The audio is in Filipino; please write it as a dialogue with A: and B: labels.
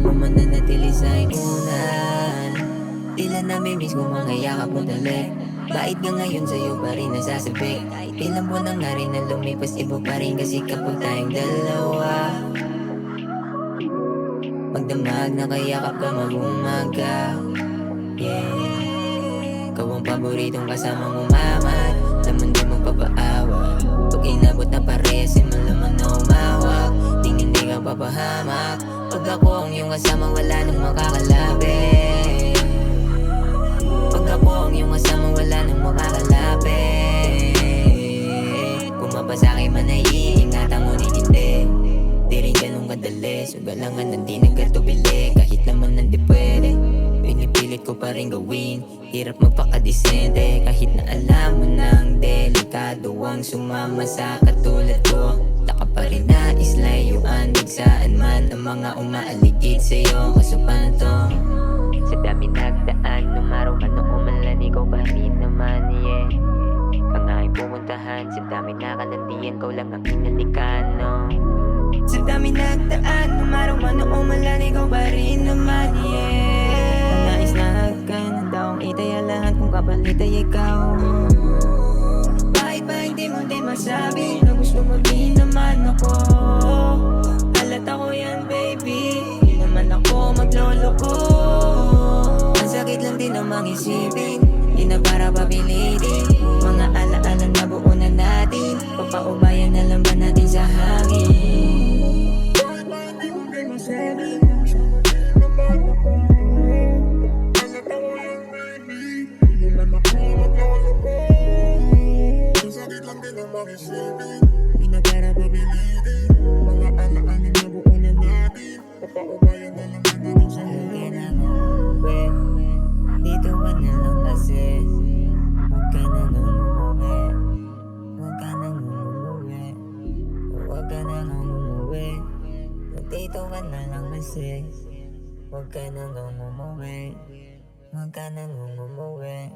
A: mo mananatili sa inunan. Tila namimiss ko mga yakap mo dali. Bakit nga ngayon sa'yo pa rin nasasabik? Kahit ilang buwan na nga rin na lumipas, iba pa rin kasi kapag tayong dalawa. Magdamag na kayakap ka mag-umaga. Yeah, ikaw ang paboritong kasamang umamat sa mundo magpapaawa. Pag inabot na parehas, malaman na umawak. Tingin di ka papahamak. Pag ako ang iyong kasama, wala nang makakalapit. Pag ako ang iyong kasama, wala nang makakalapit. Kung mapasakay man ay iingatan, ngunit hindi di rin ganun kadali. Sugalangan na di nagkatubili, kahit naman nandi pwede. Pinipilit ko pa rin gawin, hirap magpakadisente. Kahit na alam mo nang delikado ang sumama sa katulad ko. Taka pa rin na islayuan, saan man ang mga umaaligid sa'yo. Kaso paano to? Sa dami nagdaan, numaraw man o umalan, ikaw pa rin naman, yeah. Ang aking pumuntahan, sa dami nakalandian, kau lang ang inalikan, no? Sa dami nagdaan, numaraw man o umalan, ikaw pa rin naman, yeah. Ang nais na hagkan, handa kong itaya lahat kung kapalit ay ikaw. Bakit ba hindi mo din masabi na gusto mo din naman ako? Halata ko yan, baby, di naman ako magloloko. Ang sakit lang din namang isipin, di na para papilitin. Mga alaala na buo na natin, papaubayan na lang ba natin sa hangin? Bakit ba hindi mo din masabi na gusto mo din naman ako? Halata ko yan, baby, di naman ako magloloko. Ang sakit lang din namang isipin, di na para papilitin. Mga alaala na buo na natin, papaubayan na lang ba natin sa hangin? Dito ka na lang kasi, huwag ka na nang umuwi. Huwag ka na nang umuwi. Huwag ka na nang umuwi. Dito ka na lang kasi, huwag ka na nang umuwi. Huwag ka na nang umuwi.